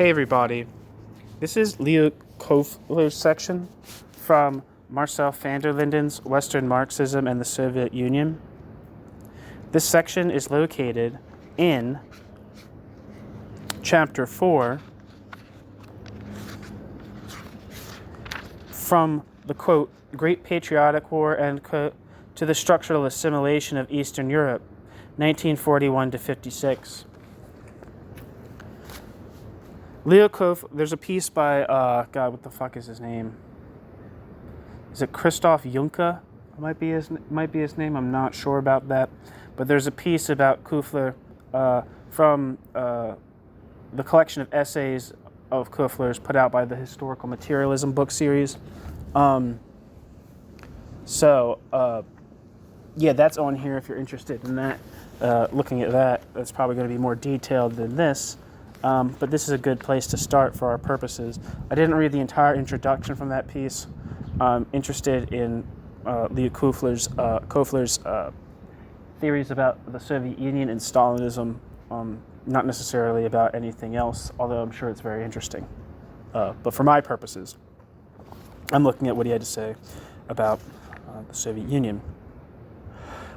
Hey everybody, this is Leo Kofler's section from Marcel van der Linden's Western Marxism and the Soviet Union. This section is located in Chapter 4 from the quote, Great Patriotic War, end quote, to the structural assimilation of Eastern Europe, 1941 to 56. Leo Kofler, there's a piece by, God, what the fuck is his name? Is it Christoph Juncker? Might be his name, I'm not sure about that. But there's a piece about Kofler from the collection of essays of Kofler's put out by the Historical Materialism book series. Yeah, that's on here if you're interested in that. Looking at that, that's probably going to be more detailed than this. But this is a good place to start for our purposes. I didn't read the entire introduction from that piece. I'm interested in Leo Kofler's theories about the Soviet Union and Stalinism, not necessarily about anything else, although I'm sure it's very interesting. But for my purposes, I'm looking at what he had to say about the Soviet Union.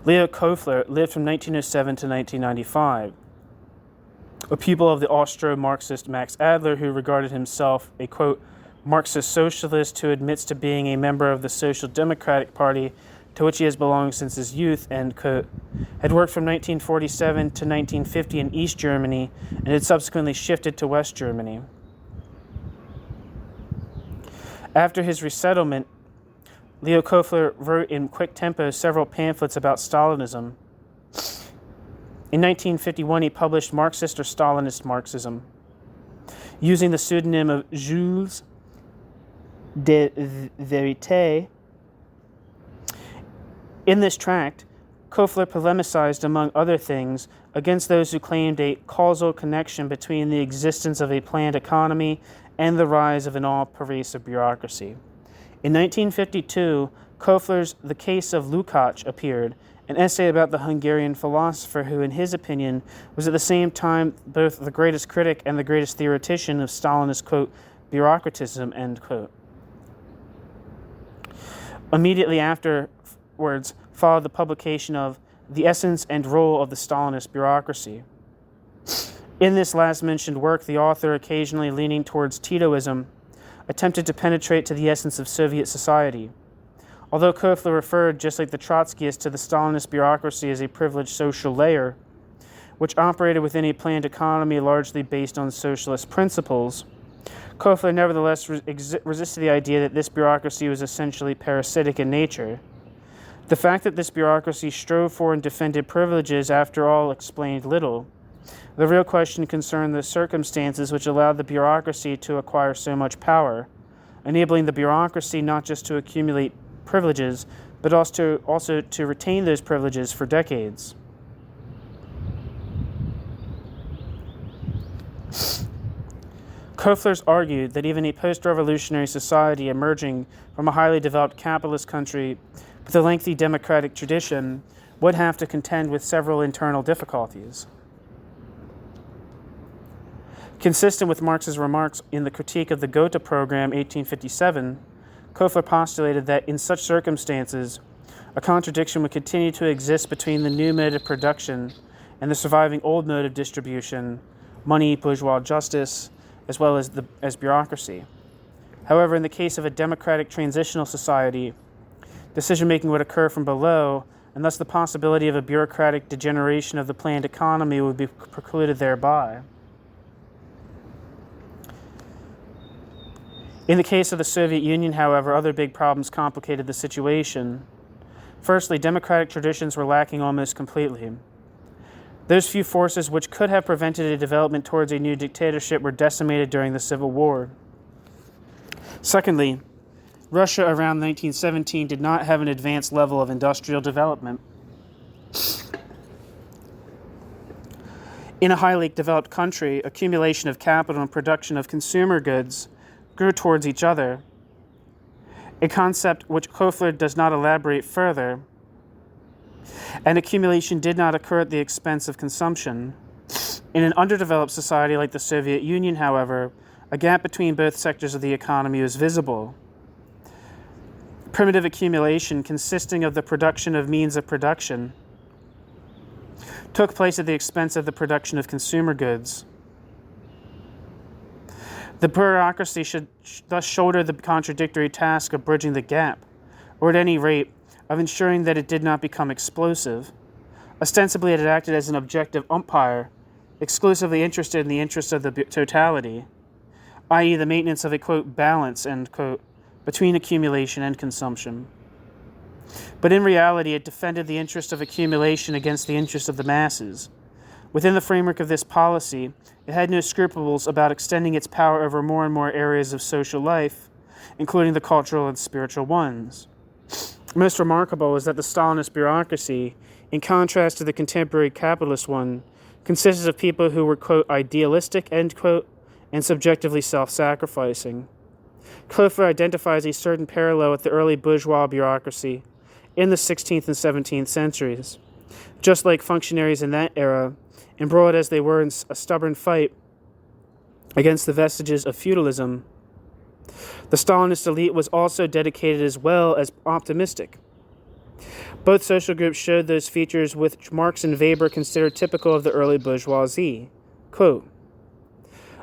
Leo Kofler lived from 1907 to 1995. A pupil of the Austro-Marxist Max Adler, who regarded himself a, quote, Marxist socialist who admits to being a member of the Social Democratic Party to which he has belonged since his youth, end quote, had worked from 1947 to 1950 in East Germany and had subsequently shifted to West Germany. After his resettlement, Leo Kofler wrote in quick tempo several pamphlets about Stalinism. In 1951, he published Marxist or Stalinist Marxism, using the pseudonym of Jules Dévérité. In this tract, Kofler polemicized, among other things, against those who claimed a causal connection between the existence of a planned economy and the rise of an all-pervasive bureaucracy. In 1952, Kofler's The Case of Lukács appeared, an essay about the Hungarian philosopher who, in his opinion, was at the same time both the greatest critic and the greatest theoretician of Stalinist, quote, bureaucratism, end quote. Immediately afterwards followed the publication of The Essence and Role of the Stalinist Bureaucracy. In this last-mentioned work, the author, occasionally leaning towards Titoism, attempted to penetrate to the essence of Soviet society. Although Kofler referred, just like the Trotskyists, to the Stalinist bureaucracy as a privileged social layer, which operated within a planned economy largely based on socialist principles, Kofler nevertheless resisted the idea that this bureaucracy was essentially parasitic in nature. The fact that this bureaucracy strove for and defended privileges, after all, explained little. The real question concerned the circumstances which allowed the bureaucracy to acquire so much power, enabling the bureaucracy not just to accumulate privileges, but also to retain those privileges for decades. Kofler argued that even a post-revolutionary society emerging from a highly developed capitalist country with a lengthy democratic tradition would have to contend with several internal difficulties. Consistent with Marx's remarks in the Critique of the Gotha Program, 1857, Kofler postulated that in such circumstances, a contradiction would continue to exist between the new mode of production and the surviving old mode of distribution, money, bourgeois justice, as well as bureaucracy. However, in the case of a democratic transitional society, decision-making would occur from below, and thus the possibility of a bureaucratic degeneration of the planned economy would be precluded thereby. In the case of the Soviet Union, however, other big problems complicated the situation. Firstly, democratic traditions were lacking almost completely. Those few forces which could have prevented a development towards a new dictatorship were decimated during the Civil War. Secondly, Russia around 1917 did not have an advanced level of industrial development. In a highly developed country, accumulation of capital and production of consumer goods grew towards each other, a concept which Kofler does not elaborate further, and accumulation did not occur at the expense of consumption. In an underdeveloped society like the Soviet Union, however, a gap between both sectors of the economy was visible. Primitive accumulation, consisting of the production of means of production, took place at the expense of the production of consumer goods. The bureaucracy should thus shoulder the contradictory task of bridging the gap, or at any rate, of ensuring that it did not become explosive. Ostensibly, it had acted as an objective umpire, exclusively interested in the interests of the totality, i.e. the maintenance of a, quote, balance, end quote, between accumulation and consumption. But in reality, it defended the interest of accumulation against the interest of the masses. Within the framework of this policy, it had no scruples about extending its power over more and more areas of social life, including the cultural and spiritual ones. Most remarkable is that the Stalinist bureaucracy, in contrast to the contemporary capitalist one, consisted of people who were, quote, idealistic, end quote, and subjectively self-sacrificing. Kofler identifies a certain parallel with the early bourgeois bureaucracy in the 16th and 17th centuries. Just like functionaries in that era, embroiled as they were in a stubborn fight against the vestiges of feudalism, the Stalinist elite was also dedicated as well as optimistic. Both social groups showed those features which Marx and Weber considered typical of the early bourgeoisie. Quote,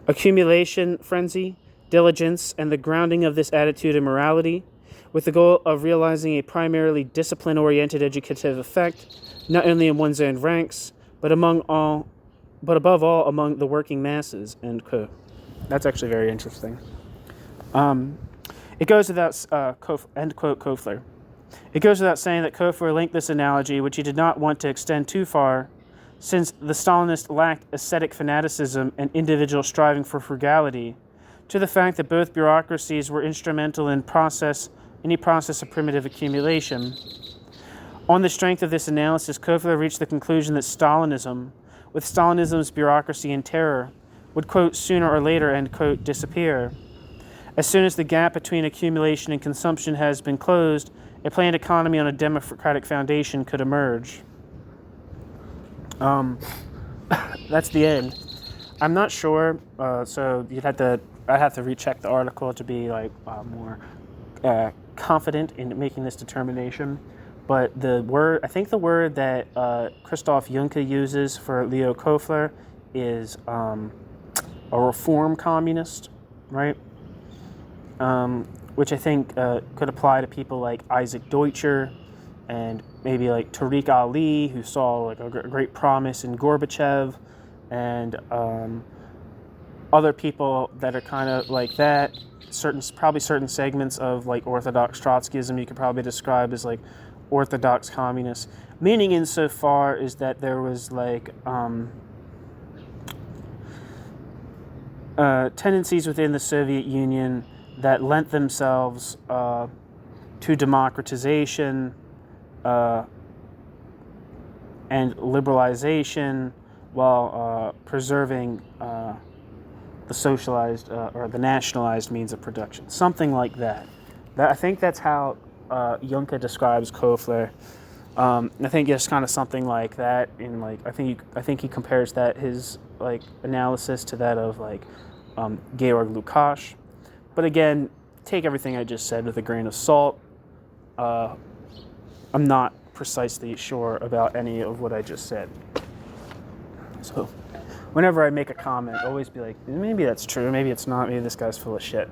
accumulation, frenzy, diligence, and the grounding of this attitude in morality, with the goal of realizing a primarily discipline-oriented educative effect, not only in one's own ranks, but above all among the working masses, end quote. That's actually very interesting. It goes without, end quote, Kofler. It goes without saying that Kofler linked this analogy, which he did not want to extend too far, since the Stalinists lacked ascetic fanaticism and individual striving for frugality, to the fact that both bureaucracies were instrumental in any process of primitive accumulation. On the strength of this analysis, Kofler reached the conclusion that Stalinism, with Stalinism's bureaucracy and terror, would, quote, sooner or later, end quote, disappear. As soon as the gap between accumulation and consumption has been closed, a planned economy on a democratic foundation could emerge. That's the end. I'm not sure, so I'd have to recheck the article to be more confident in making this determination. But I think the word that Christoph Juncker uses for Leo Kofler is a reform communist, right? Which I think could apply to people like Isaac Deutscher and maybe like Tariq Ali, who saw like a great promise in Gorbachev, and other people that are kind of like that. Probably certain segments of like Orthodox Trotskyism you could probably describe as like Orthodox communists, meaning insofar is that there was like tendencies within the Soviet Union that lent themselves to democratization and liberalization while preserving the socialized or the nationalized means of production, something like that. I think that's how Juncker describes Kofler. I think it's kind of something like that. In like, I think he compares his like analysis to that of like Georg Lukács. But again, take everything I just said with a grain of salt. I'm not precisely sure about any of what I just said. So whenever I make a comment, always be like, maybe that's true, maybe it's not, maybe this guy's full of shit.